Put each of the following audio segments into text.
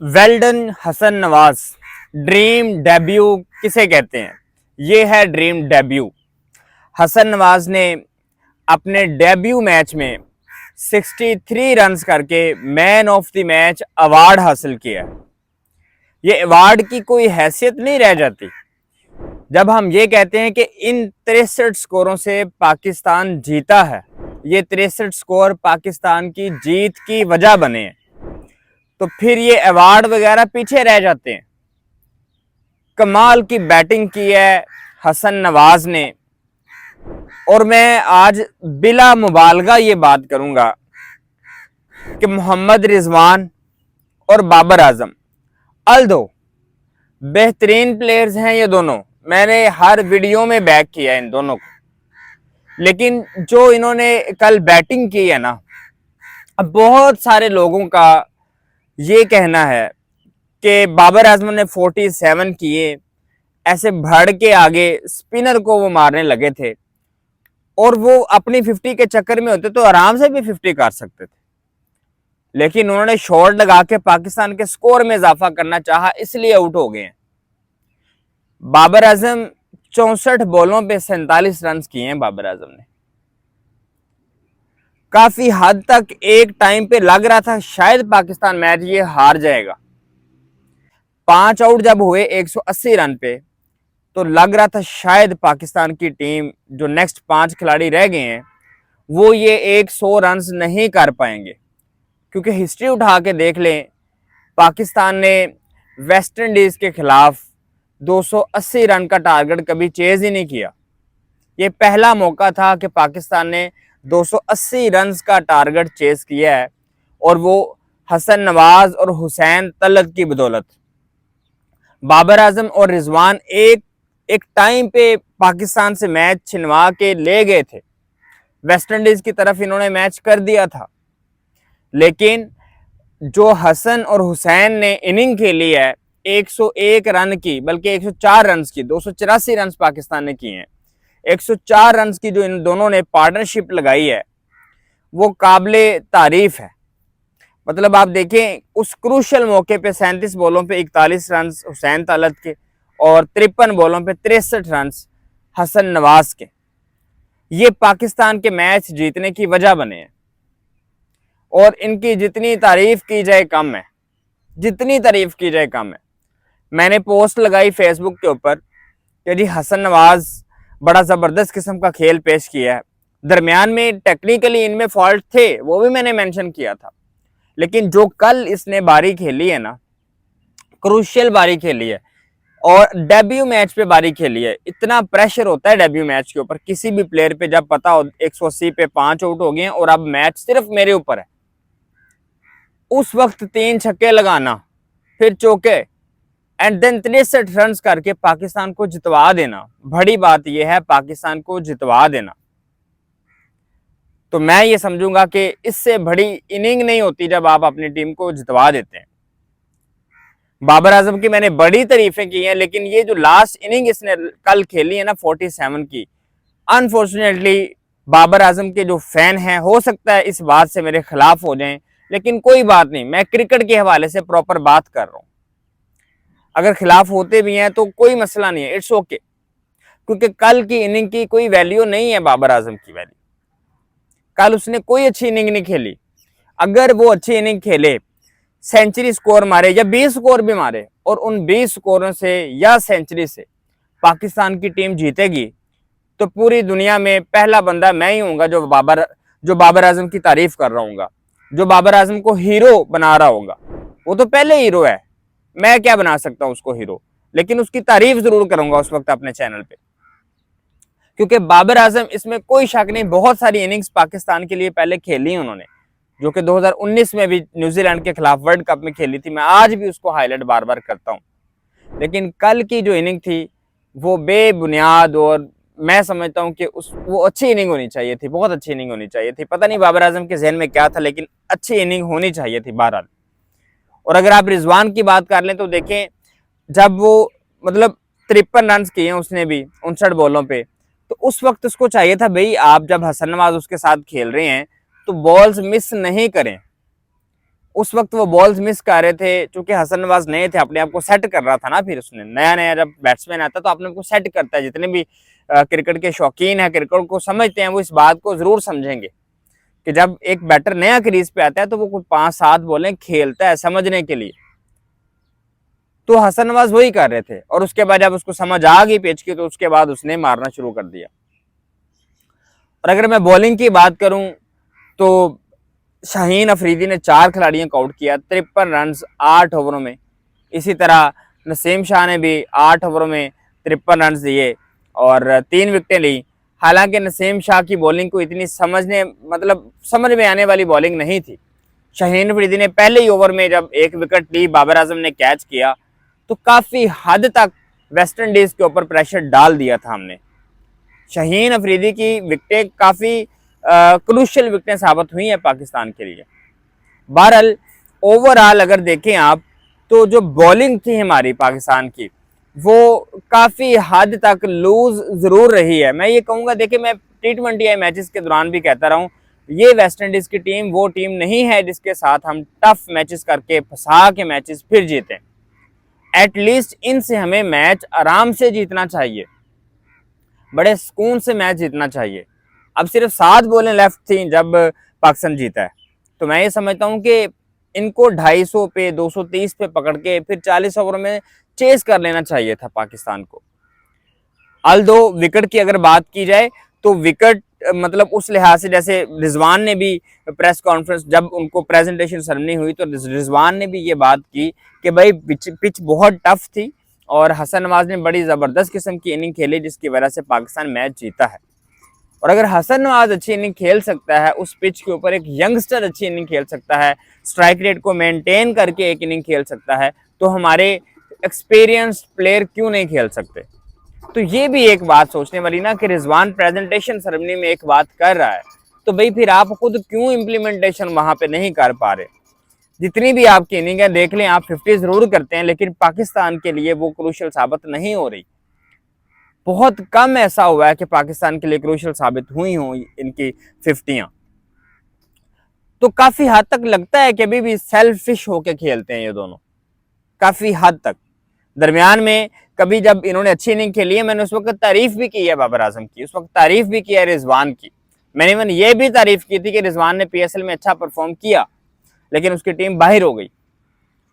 Well done Hasan Nawaz dream debut किसे कहते हैं? ये है ड्रीम डेब्यू। हसन नवाज ने अपने डेब्यू मैच में 63 रन्स करके man of the match award हासिल किया। ये अवार्ड की कोई हैसियत नहीं रह जाती जब हम ये कहते हैं कि इन 63 स्कोरों से पाकिस्तान जीता है। ये 63 स्कोर पाकिस्तान की जीत की वजह बने हैं, तो फिर ये अवार्ड वगैरह पीछे रह जाते हैं। कमाल की बैटिंग की है हसन नवाज ने, और मैं आज बिला मुबालगा ये बात करूंगा कि मोहम्मद रिजवान और बाबर आजम अल्दो बेहतरीन प्लेयर्स हैं। ये दोनों मैंने हर वीडियो में बैक किया है इन दोनों को, लेकिन जो इन्होंने कल बैटिंग की है ना, अब बहुत सारे लोगों का ये कहना है कि बाबर आजम ने 47 किए, ऐसे भड़ के आगे स्पिनर को वो मारने लगे थे, और वो अपनी 50 के चक्कर में होते तो आराम से भी 50 कर सकते थे, लेकिन उन्होंने शॉट लगा के पाकिस्तान के स्कोर में इजाफा करना चाहा, इसलिए आउट हो गए हैं। बाबर आजम 64 बॉलों पे 47 रन किए हैं बाबर आजम ने। काफी हद तक एक टाइम पे लग रहा था शायद पाकिस्तान मैच ये हार जाएगा। 5 आउट जब हुए 180 रन पे, तो लग रहा था शायद पाकिस्तान की टीम जो नेक्स्ट 5 खिलाड़ी रह गए हैं वो ये 100 रन नहीं कर पाएंगे, क्योंकि हिस्ट्री उठा के देख लें, पाकिस्तान ने वेस्ट इंडीज के खिलाफ 280 रन का टारगेट कभी चेज ही नहीं किया। ये पहला मौका था कि पाकिस्तान ने 280 रन का टारगेट चेज किया है, और वो हसन नवाज और हुसैन तलत की बदौलत। बाबर आजम और रिजवान एक टाइम पे पाकिस्तान से मैच छिनवा के ले गए थे, वेस्ट इंडीज की तरफ इन्होंने मैच कर दिया था, लेकिन जो हसन और हुसैन ने इनिंग खेली है 101 रन की, बल्कि 104 रन की, 284 रन पाकिस्तान ने किए हैं। 104 रन की जो इन दोनों ने पार्टनरशिप लगाई है वो काबिले तारीफ है। मतलब आप देखें, उस क्रूशल मौके पे 37 बॉलों पे 41 रन हुसैन तलत के और 53 बॉलों पे 63 रन हसन नवाज के, ये पाकिस्तान के मैच जीतने की वजह बने हैं। और इनकी जितनी तारीफ की जाए कम है, जितनी तारीफ की जाए कम है। मैंने पोस्ट लगाई फेसबुक के ऊपर कि जी हसन नवाज बड़ा ज़बरदस्त किस्म का खेल पेश किया है। दरमियान में टेक्निकली इनमें फॉल्ट थे, वो भी मैंने मेंशन किया था, लेकिन जो कल इसने बारी खेली है ना, क्रूशियल बारी खेली है, और डेब्यू मैच पे बारी खेली है। इतना प्रेशर होता है डेब्यू मैच के ऊपर किसी भी प्लेयर पे, जब पता हो 180 पे 5 आउट हो गए हैं और अब मैच सिर्फ मेरे ऊपर है, उस वक्त 3 छक्के लगाना, फिर चौके, एंड देन 63 रन करके पाकिस्तान को जितवा देना। बड़ी बात यह है पाकिस्तान को जितवा देना, तो मैं ये समझूंगा कि इससे बड़ी इनिंग नहीं होती जब आप अपनी टीम को जितवा देते हैं। बाबर आजम की मैंने बड़ी तारीफें की हैं, लेकिन ये जो लास्ट इनिंग इसने कल खेली है ना 47 की, अनफॉर्चुनेटली बाबर आजम के जो फैन हैं हो सकता है इस बात से मेरे खिलाफ हो जाएं, लेकिन कोई बात नहीं, मैं क्रिकेट के हवाले से प्रॉपर बात कर रहा हूं। अगर खिलाफ होते भी हैं तो कोई मसला नहीं है, इट्स ओके, क्योंकि कल की इनिंग की कोई वैल्यू नहीं है बाबर आजम की वैल्यू। कल उसने कोई अच्छी इनिंग नहीं खेली। अगर वो अच्छी इनिंग खेले, सेंचुरी स्कोर मारे या 20 स्कोर भी मारे, और उन 20 स्कोरों से या सेंचुरी से पाकिस्तान की टीम जीतेगी, तो पूरी दुनिया में पहला बंदा मैं ही होऊंगा जो बाबर आजम की तारीफ कर रहा हूँ, जो बाबर आजम को हीरो बना रहा होगा। वो तो पहले हीरो है, मैं क्या बना सकता हूँ उसको हीरो, लेकिन उसकी तारीफ जरूर करूंगा उस वक्त अपने चैनल पे, क्योंकि बाबर आजम, इसमें कोई शक नहीं, बहुत सारी इनिंग्स पाकिस्तान के लिए पहले खेली उन्होंने, जो कि 2019 में भी न्यूजीलैंड के खिलाफ वर्ल्ड कप में खेली थी। मैं आज भी उसको हाईलाइट बार बार करता हूँ, लेकिन कल की जो इनिंग थी वो बेबुनियाद, और मैं समझता हूँ कि वो अच्छी इनिंग होनी चाहिए थी, बहुत अच्छी इनिंग होनी चाहिए थी। पता नहीं बाबर आजम के जहन में क्या था, लेकिन अच्छी इनिंग होनी चाहिए थी बहरहाल। और अगर आप रिजवान की बात कर लें तो देखें, जब वो मतलब 53 रन किए उसने भी 59 बॉलों पे, तो उस वक्त उसको चाहिए था भाई, आप जब हसन नवाज उसके साथ खेल रहे हैं तो बॉल्स मिस नहीं करें, उस वक्त वो बॉल्स मिस कर रहे थे, चूंकि हसन नवाज नए थे, अपने आप को सेट कर रहा था ना। फिर उसने नया नया जब बैट्समैन आता तो अपने आप को सेट करता है। जितने भी क्रिकेट के शौकीन है, क्रिकेट को समझते हैं, वो इस बात को जरूर समझेंगे कि जब एक बैटर नया क्रीज पे आता है तो वो कुछ 5-7 बॉलें खेलता है समझने के लिए। तो हसन नवाज वही कर रहे थे, और उसके बाद जब उसको समझ आ गई पिच की तो उसके बाद उसने मारना शुरू कर दिया। और अगर मैं बॉलिंग की बात करूं तो शाहीन अफरीदी ने 4 खिलाड़ियों को आउट किया, 53 रन 8 ओवरों में। इसी तरह नसीम शाह ने भी 8 ओवरों में 53 रन दिए और 3 विकेटें ली। हालांकि नसीम शाह की बॉलिंग को इतनी समझ में आने वाली बॉलिंग नहीं थी। शाहीन अफरीदी ने पहले ही ओवर में जब 1 विकेट ली, बाबर आजम ने कैच किया, तो काफी हद तक वेस्ट इंडीज के ऊपर प्रेशर डाल दिया था हमने। शाहीन अफरीदी की विकेटें काफी क्रूशियल विकेटें साबित हुई हैं पाकिस्तान के लिए। बहरहाल ओवरऑल अगर देखें आप तो जो बॉलिंग थी हमारी पाकिस्तान की वो काफी हद तक लूज जरूर रही है। मैं ये कहूंगा, देखिए मैं T20 मैचेस के दौरान भी कहता रहा हूं, ये वेस्ट इंडीज की टीम वो टीम नहीं है जिसके साथ हम टफ मैचेस करके फंसा के मैचेस फिर जीतें। एटलीस्ट इनसे हमें मैच आराम से जीतना चाहिए, बड़े सुकून से मैच जीतना चाहिए। अब सिर्फ 7 बॉलें लेफ्ट थी जब पाकिस्तान जीता है, तो मैं ये समझता हूं कि इनको 250 पे 230 पे पकड़ के फिर 40 ओवर में चेस कर लेना चाहिए था पाकिस्तान को। अल्दो विकेट की अगर बात की जाए तो विकेट उस लिहाज से, जैसे रिजवान ने भी प्रेस कॉन्फ्रेंस जब उनको प्रेजेंटेशन सेरेमनी हुई तो रिजवान ने भी ये बात की कि भाई पिच बहुत टफ थी और हसन नवाज ने बड़ी ज़बरदस्त किस्म की इनिंग खेली जिसकी वजह से पाकिस्तान मैच जीता है। और अगर हसन नवाज अच्छी इनिंग खेल सकता है उस पिच के ऊपर, एक यंगस्टर अच्छी इनिंग खेल सकता है, स्ट्राइक रेट को मेंटेन करके एक इनिंग खेल सकता है, तो हमारे एक्सपीरियंस्ड प्लेयर क्यों नहीं खेल सकते। तो ये भी एक बात सोचने वाली ना कि रिजवान प्रेजेंटेशन सेरेमनी में एक बात कर रहा है, तो भाई फिर आप खुद क्यों इम्प्लीमेंटेशन वहां पे नहीं कर पा रहे। जितनी भी आपकी इनिंग है देख लें, आप 50 जरूर करते हैं लेकिन पाकिस्तान के लिए वो क्रूशियल साबित नहीं हो रही। बहुत कम ऐसा हुआ है कि पाकिस्तान के लिए क्रूशियल साबित हुई हो इनकी 50। तो काफी हद तक लगता है कि अभी भी सेल्फिश होके खेलते हैं ये दोनों, काफी हद तक। दरमियान में कभी जब इन्होंने अच्छी इनिंग खेली है, मैंने उस वक्त तारीफ भी की है बाबर आजम की, उस वक्त तारीफ भी की है रिजवान की। मैंने इवन ये भी तारीफ की थी कि रिजवान ने PSL में अच्छा परफॉर्म किया लेकिन उसकी टीम बाहर हो गई,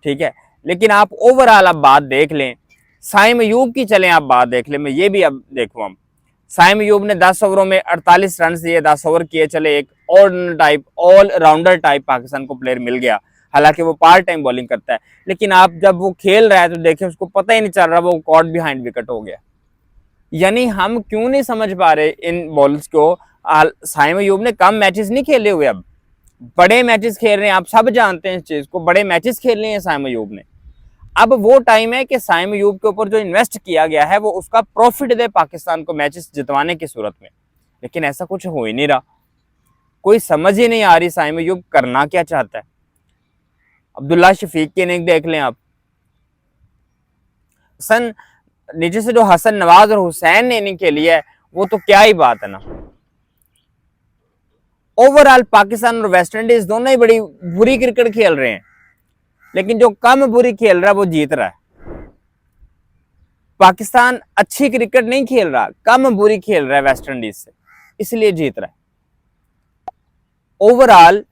ठीक है। लेकिन आप ओवरऑल अब बात देख लें, साइम अयूब की चलें आप बात देख लें, मैं ये भी अब देखूं हम, साइम अयूब ने 10 ओवरों में 48 रन दिए, 10 ओवर किए चले, एक ऑल राउंडर टाइप पाकिस्तान को प्लेयर मिल गया। हालांकि वो पार्ट टाइम बॉलिंग करता है, लेकिन आप जब वो खेल रहा है तो देखें उसको पता ही नहीं चल रहा, वो कॉट बिहाइंड विकेट हो गया। यानी हम क्यों नहीं समझ पा रहे इन बॉलर्स को। साइम अयूब ने कम मैचेस नहीं खेले हुए, अब बड़े मैचेस खेल रहे हैं, आप सब जानते हैं इस चीज को, बड़े मैचेस खेल रहे हैं साइम अयूब ने। अब वो टाइम है कि साइम अयूब के ऊपर जो इन्वेस्ट किया गया है वो उसका प्रॉफिट दे पाकिस्तान को मैचेस जितवाने की सूरत में, लेकिन ऐसा कुछ हो ही नहीं रहा। कोई समझ ही नहीं आ रही साइम अयूब करना क्या चाहता है। अब्दुल्ला शफीक की इनिंग देख लें आप, नीचे से जो हसन नवाज और हुसैन ने इनिंग खेली है वो तो क्या ही बात है ना। ओवरऑल पाकिस्तान और वेस्ट इंडीज दोनों ही बड़ी बुरी क्रिकेट खेल रहे हैं, लेकिन जो कम बुरी खेल रहा है वो जीत रहा है। पाकिस्तान अच्छी क्रिकेट नहीं खेल रहा, कम बुरी खेल रहा है वेस्ट इंडीज से, इसलिए जीत रहा है। ओवरऑल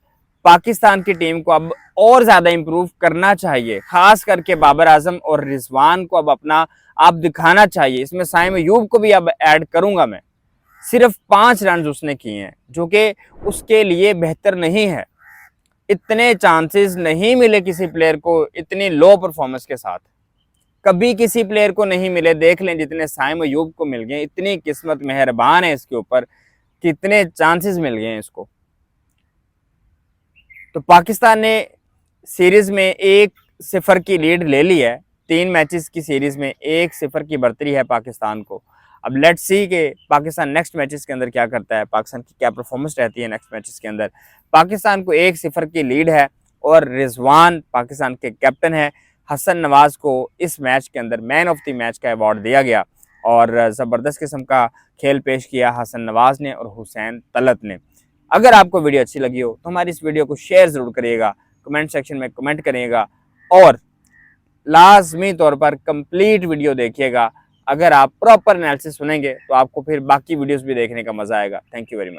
पाकिस्तान की टीम को अब और ज्यादा इंप्रूव करना चाहिए, खास करके बाबर आजम और रिजवान को अब अपना आप दिखाना चाहिए। इसमें साइम अयूब को भी अब ऐड करूंगा मैं। सिर्फ 5 रन उसने किए हैं जो कि उसके लिए बेहतर नहीं है। इतने चांसेस नहीं मिले किसी प्लेयर को इतनी लो परफॉर्मेंस के साथ, कभी किसी प्लेयर को नहीं मिले। देख लें जितने साइम अयूब को मिल गए, इतनी किस्मत मेहरबान है इसके ऊपर कि इतने चांसेस मिल गए हैं इसको। तो पाकिस्तान ने सीरीज में 1-0 की लीड ले ली है, 3 मैचेस की सीरीज में 1-0 की बढ़तरी है पाकिस्तान को। अब लेट्स सी कि पाकिस्तान नेक्स्ट मैचेस के अंदर क्या करता है, पाकिस्तान की क्या परफॉर्मेंस रहती है नेक्स्ट मैचेस के अंदर। पाकिस्तान को 1-0 की लीड है और रिजवान पाकिस्तान के कैप्टन है। हसन नवाज को इस मैच के अंदर मैन ऑफ द मैच का अवार्ड दिया गया और ज़बरदस्त किस्म का खेल पेश किया हसन नवाज ने और हुसैन तलत ने। अगर आपको वीडियो अच्छी लगी हो तो हमारी इस वीडियो को शेयर ज़रूर करिएगा, कमेंट सेक्शन में कमेंट करिएगा और लाजमी तौर पर कंप्लीट वीडियो देखिएगा। अगर आप प्रॉपर एनालिसिस सुनेंगे तो आपको फिर बाकी वीडियोस भी देखने का मजा आएगा। Thank you very much.